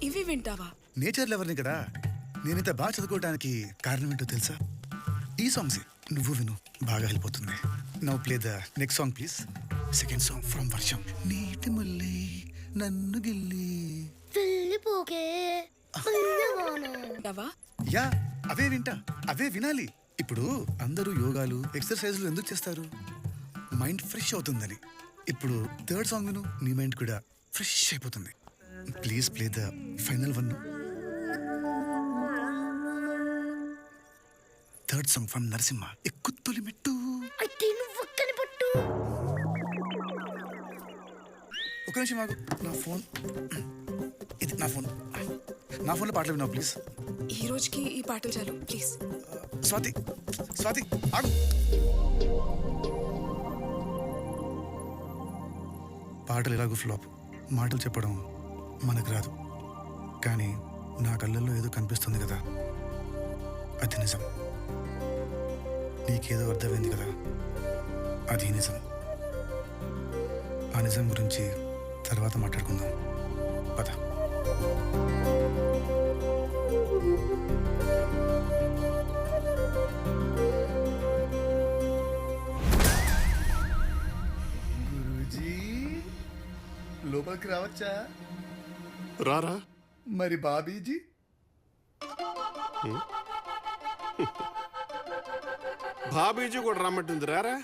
ఇవి వింటావా? నేచర్ లెవర్ని కదా. నేనింత బాగా చదువుకోవడానికి కారణం ఏంటో తెలుసా? ఈ సాంగ్స్ నువ్వు విను, బాగా హెల్ప్ అవుతుంది. Now play the next song please. Second song from వర్షం. నీటి మళ్ళీ నన్ను గిల్లి వెళ్ళిపోకే వింటావా? యా, అవే వింటా, అవే వినాలి. ఇప్పుడు అందరూ యోగాలు ఎక్సర్సైజ్లు ఎందుకు చేస్తారు? మైండ్ ఫ్రెష్ అవుతుందని. ఇప్పుడు థర్డ్ సాంగ్ విను, నీ మైండ్ కూడా ఫ్రెష్ అయిపోతుంది. Please play the final one. Third song from Narasimha. ఎక్కు తొలి మెట్టు. ఒక నిమిషం ఆగు. నా ఫోన్, ఇది నా ఫోన్. నా ఫోన్లో పాటలు విన్నావు ప్లీజ్. ఈ రోజుకి ఈ పాటలు చాలు ప్లీజ్. స్వాతి, స్వాతి ఆగు. పాటలు ఎలాగో ఫ్లాప్. మాటలు చెప్పడం మనకు రాదు, కానీ నా కళ్ళల్లో ఏదో కనిపిస్తుంది కదా, అది నిజం. నీకేదో అర్థమైంది కదా, అది నిజం. ఆ నిజం గురించి తర్వాత మాట్లాడుకుందాం, పద. గురూజీ, లోపలికి రావచ్చా? రారా. మరి బాబీజీ? బాబీజీ కూడా రమ్మంటుంది, రారా.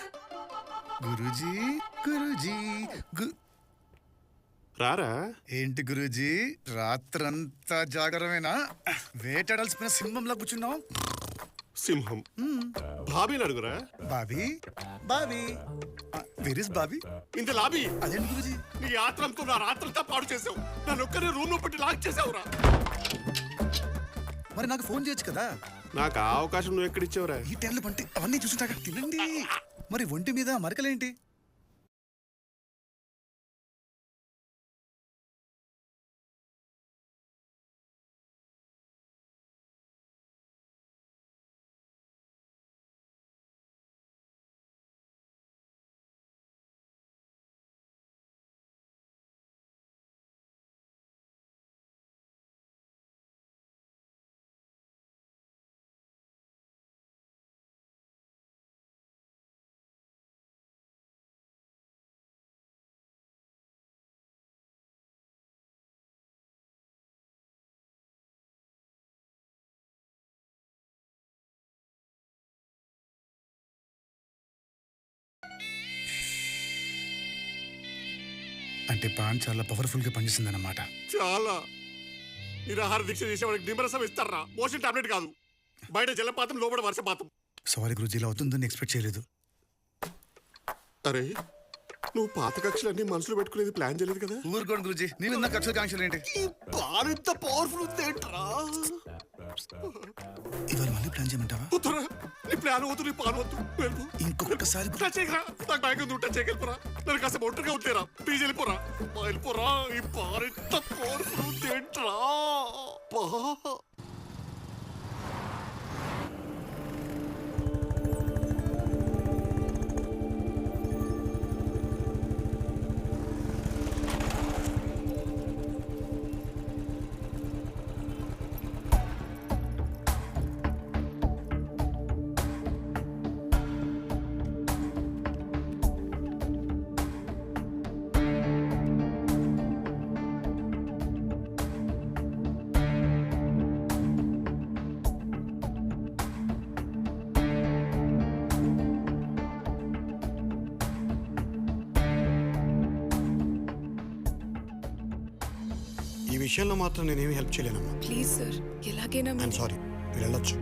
గురూజీ, గురూజీ, రారా. ఏంటి గురూజీ, రాత్రంతా జాగరమేనా? వేటాడాల్సిన సింహంలా కూర్చున్నావు. సింహం బాబీని అడుగురా. Bobby, Bobby, where is Bobby? ఇంత లాబీ. అదేంటి గురూజీ? నీ ఆత్రంతో నా రాత్రంతా పాడు చేసావు. నన్ను ఒక్కనే రూమ్ లో పెట్టి లాక్ చేసావురా. మరి నాకు ఫోన్ చేయొచ్చు కదా. నాకు ఆ అవకాశం నువ్వు ఎక్కడిచ్చావురా? ఈ టైంలో పంటే అవన్నీ చూసుంటాక తినండి. మరి ఒంటి మీద మరకలేంటి? అంటే పాన్ చాలా పవర్ఫుల్ గా పనిచేస్తుంది అన్నమాట. చాలా. నిరాహార దీక్ష చేసేవాడికి నిమ్మరసం ఇస్తారా? మోషన్ టాబ్లెట్ కాదు. బయట జలపాతం, లోపల వర్షపాతం. సారీ గురూజీ, ఇలా అవుతుందని ఎక్స్పెక్ట్ చేయలేదు. అరే, నువ్వు పాత కక్షలన్నీ మనసులో పెట్టుకునేది ప్లాన్ చేయలేదు కదా? ఊరుకోండి గురూజీ, నేను ఇంత కక్షల కాంక్షలు ఏంటి? ఈ బాల్ ఇంత పవర్ఫుల్ ఉందేంట్రా? ఇవాళ మళ్ళీ ప్లాన్ చేయమంటావా? వద్దురా, నీ ప్లాన్ వద్దు, నీ పాలు వద్దు. వెళ్ళిపో. ఇంకొకసారి టచ్ చేయకరా. నాకు బ్యాగ్ ఉంది, టచ్ చేయగలిపోరా. నన్ను కాస్త ఒంటరిగా ఉంటేరా. ప్లీజ్ వెళ్ళిపోరా, వెళ్ళిపోరా. ఈ బాల్ ఇంత పవర్ఫుల్ ఉందేంట్రా? ఈ విషయంలో మాత్రం నేనేమి హెల్ప్ చేయలేనమ్మా. ప్లీజ్ సార్, ఎలాగైనా ఐఎమ్ సారీ, మీరు వెళ్ళొచ్చు.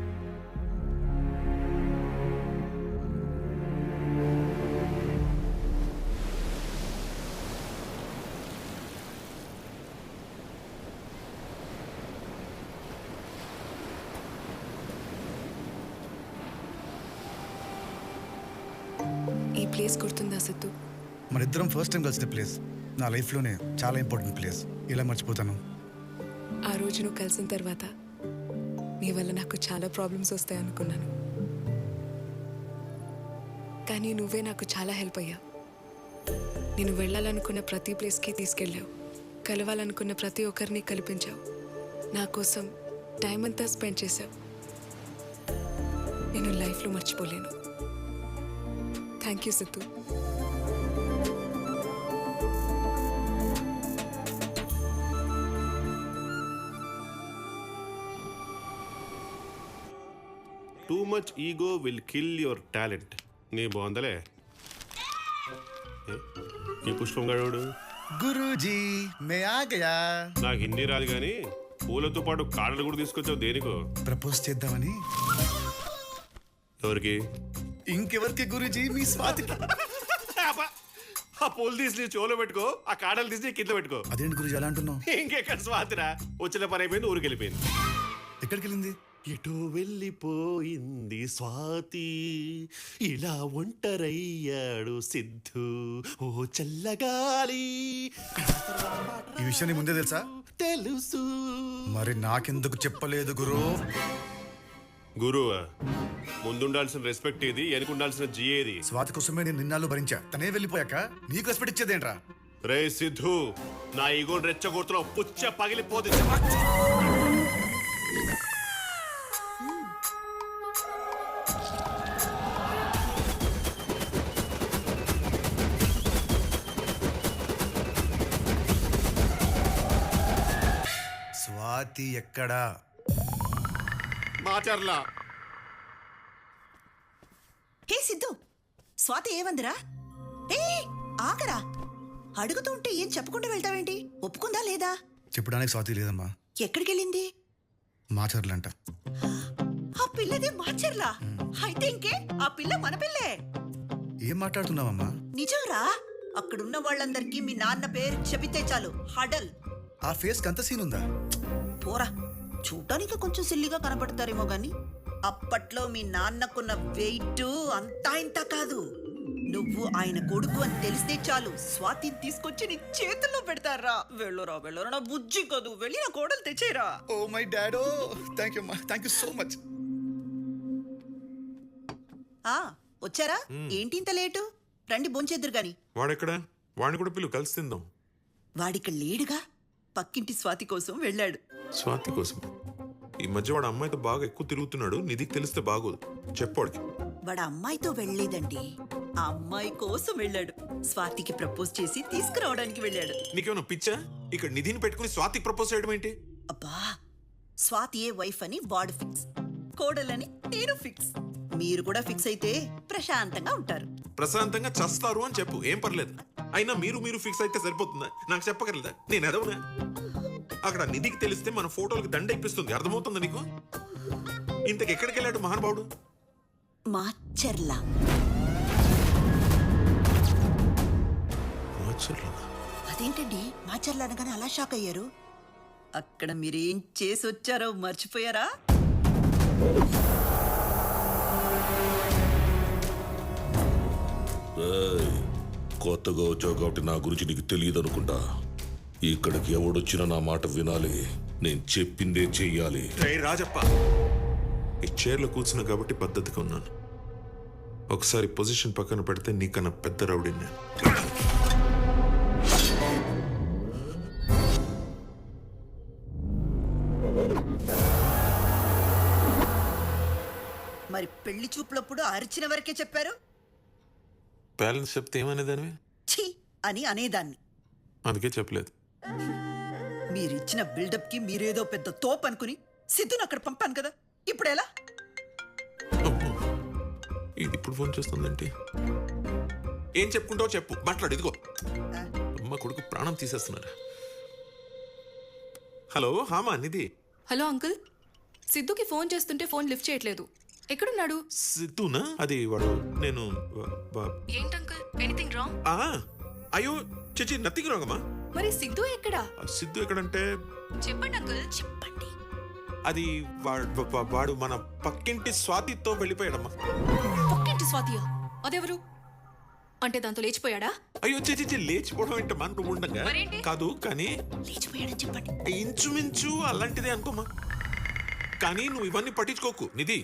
ఈ ప్లేస్ గుర్తుందా సత్తు? మనిద్దరం ఫస్ట్ టైం కలిసిన ప్లేస్. నా లైఫ్లోనే చాలా ఇంపార్టెంట్ ప్లేస్. ఇలా మర్చిపోతాను? ఆ రోజు నువ్వు కలిసిన తర్వాత నీ వల్ల నాకు చాలా ప్రాబ్లమ్స్ వస్తాయి అనుకున్నాను, కానీ నువ్వే నాకు చాలా హెల్ప్ అయ్యావు. నేను వెళ్ళాలనుకున్న ప్రతి ప్లేస్కి తీసుకెళ్ళావు, కలవాలనుకున్న ప్రతి ఒక్కరిని కల్పించావు. నా కోసం టైం అంతా స్పెండ్ చేశావు. నేను లైఫ్లో మర్చిపోలేను. Thank you Siddhu. Too much ego will kill your talent. నీ బాగుందలే. ఈ పుష్పం గడవుడు గురూజీ మే ఆ గయా. నాకు హిందీ రాదు కానీ పూలతో పాటు కాడలు కూడా తీసుకొచ్చావు దేనికో? ప్రపోజ్ చేద్దామని. ఎవరికి? ఇంకెవరికి గురూజీ? మీ స్వాతికి. అబ్బా! ఆ పూలు తీసి నీ చెవులో పెట్టుకో, ఆ కాడలు తీసి నీ కింద పెట్టుకో. అదేంటి గురూజీ అలా అంటున్నావు? ఇంకెక్కడ స్వాతిరా? వచ్చిన పని అయిపోయింది, ఊరికి వెళ్ళిపోయింది. ఎక్కడికి వెళ్ళింది? ఎటో వెళ్ళిపోయింది స్వాతి, ఇలా ఒంటరయ్యాడు సిద్ధు, ఓ చల్లగాలి. ఈ విషయం నీ ముందే తెలుసా? తెలుసు. మరి నాకెందుకు చెప్పలేదు గురు? గురువా, ముందుండాల్సిన రెస్పెక్ట్ ఏది, వెనుకుండాల్సిన జీ ఏది? స్వాతి కోసమే నేను నిన్నాళ్ళు భరించా. తనే వెళ్ళిపోయాక నీకు రెస్పెక్ట్ ఇచ్చేదేంట్రా? రే సిద్ధు, నా ఈగోని రెచ్చగొడుతున్నావు, పుచ్చ పగిలిపోతే. స్వాతి ఎక్కడా? మాచర్లా. హే సిద్ధు, స్వాతి ఏమందిరా? ఏ ఆగరా, అడుగుతుంటే ఏం చెప్పకుండా వెళ్తావేంటి? ఒప్పుకుందా లేదా? చెప్పడానికి స్వాతి లేదమ్మా. ఎక్కడికెళ్ళింది? మాచర్లంట. ఆ పిల్లదే మాచర్లా? అయితే ఇంకే, ఆ పిల్ల మన పిల్లే. ఏం మాట్లాడుతున్నావమ్మా? నిజంరా, అక్కడున్న వాళ్ళందరికీ మీ నాన్న పేరు చెబితే చాలు హడల్. ఆ ఫేస్ అంత సీన్ ఉందా? పోరా, చూడటానికి కొంచెం సిల్లిగా కనపడతారేమో గాని అప్పట్లో మీ నాన్నకున్న వెయిట్ అంతా ఇంత కాదు. నువ్వు ఆయన కొడుకు అని తెలిస్తే చాలు స్వాతిని తీసుకొచ్చి నీ చేతుల్లో పెడతారా. వెళ్ళరా వెళ్ళరా, నా బుజ్జి కాదు, వెళ్ళి నా కోడలు తెచ్చేరా. ఓ మై డాడో, థ్యాంక్ యూ అమ్మా, థ్యాంక్ యూ సో మచ్. వచ్చారా? ఏంటి ఇంత లేటు? రండి భోంచేద్దురు గాని. వాడెక్కడ? వాడిని కూడా పిలువు, కలిసి తిందాం. వాడిక్కడ లేడుగా, పక్కింటి స్వాతి కోసం వెళ్ళాడు. స్వాతి కోసం? ఈ మధ్య వాడు అమ్మాయితో బాగా ఎక్కువ తిరుగుతున్నాడు, నిధికి తెలిస్తే బాగోదు. చెప్పాడికి. వాడు అమ్మాయితో వెళ్ళలేదండి, ఆ అమ్మాయి కోసం వెళ్ళాడు. స్వాతికి ప్రపోజ్ చేసి తీసుకురావడానికి వెళ్ళాడు. నీకేమైనా పిచ్చా? ఇక్కడ నిధిని పెట్టుకుని స్వాతికి ప్రపోజ్ చేయడం ఏంటి? అబ్బా, స్వాతి ఏ వైఫ్ అని వాడు ఫిక్స్, కోడలని నేను ఫిక్స్. మీరు కూడా ఫిక్స్ అయితే ప్రశాంతంగా ఉంటారు. ప్రశాంతంగా చస్తారు అని చెప్పు, ఏం పర్లేదు. అయినా మీరు ఫిక్స్ అయితే సరిపోతుందా? నాకు చెప్పగలదా? నేను ఎదవనా? అక్కడ నిధికి తెలిస్తే మన ఫోటోలకు దండ ఇప్పిస్తుంది, అర్థమవుతుందా నీకు? ఇంతకు ఎక్కడికి వెళ్ళాడు మహానుభావుడు? మాచర్లా. అదేంటండి మాచర్ల అనగానే అలా షాక్ అయ్యారు? అక్కడ మీరేం చేసి వచ్చారో మర్చిపోయారా? కొత్తగా వచ్చావు కాబట్టి నా గురించి నీకు తెలియదు అనుకుంటా. ఇక్కడికి ఎవడొచ్చినా నా మాట వినాలి, నేను చెప్పిందే చెయ్యాలి. రాజప్ప, ఈ చైర్లో కూర్చున్నా కాబట్టి పద్ధతిగా ఉన్నాను. ఒకసారి పొజిషన్ పక్కన పెడితే నీకన్నా పెద్ద రౌడీ నేను. మరి పెళ్లి చూపులప్పుడు అరిచిన వరకే చెప్పారు. బ్యాలెన్స్ చెప్తే ఏమనేదానివి? ఛీ అని అనేదాన్ని. అందుకే చెప్పలేదు. మీరిచ్చిన బిల్డప్ కి మీరేదో పెద్ద తోపు అనుకుని సిద్ధుని అక్కడ పంపాను కదా, ఇప్పుడు ఎలా? అమ్మో, ఇది ఇప్పుడు ఫోన్ చేస్తుందేంటి? ఏం చెప్పుకుంటావు చెప్పు, మాట్లాడు. ఇదిగో అమ్మ కొడుకు ప్రాణం తీసేస్తున్నారు. హలో, హామా నిధి. హలో అంకుల్, సిద్ధుకి ఫోన్ చేస్తుంటే ఫోన్ లిఫ్ట్ చేయట్లేదు. ఎక్కడున్నాడు? సిద్ధునా? అది వాడు. నేను ఏంటి అంకుల్, ఎనీథింగ్ రాంగ్? అయ్యో చిచి, నథింగ్ రాంగ్ అమ్మా. మరి సిద్ధు ఎక్కడా? సిద్ధు ఎక్కడంటే చెప్పండి అంకుల్, చెప్పండి. అది వాడు మన పక్కింటి స్వాతితో వెళ్ళిపోయాడమ్మా. పక్కింటి స్వాతియా? అదెవరు? అంటే దాంతో లేచిపోయాడా? అయ్యో చిచి, లేచిపోవడం ఏంటమ్మా నువ్వు ఉండగా? కాదు కానీ లేచిపోయాడని చెప్పండి. ఇంచుమించు అలాంటిదే అనుకోమా. కానీ నువ్వు ఇవన్నీ పట్టించుకోకు నిధి.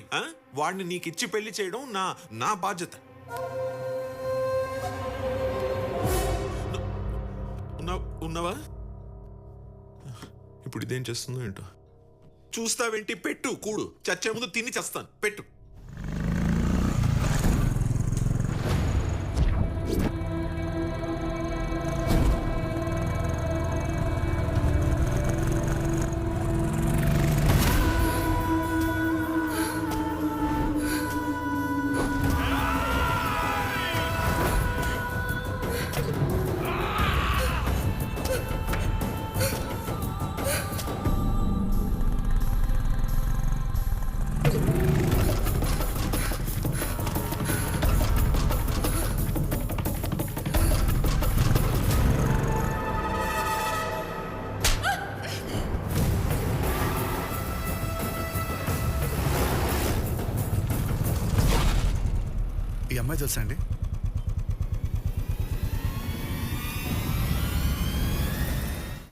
వాడిని నీకు ఇచ్చి పెళ్లి చేయడం నా బాధ్యత. ఉన్నావా? ఇప్పుడు ఇదేం చేస్తుందో ఏంటో. చూస్తావేంటి? పెట్టు కూడు. చచ్చే ముందు తిని చస్తాను. పెట్టు. ఈ అమ్మాయి తెలుసా అండి?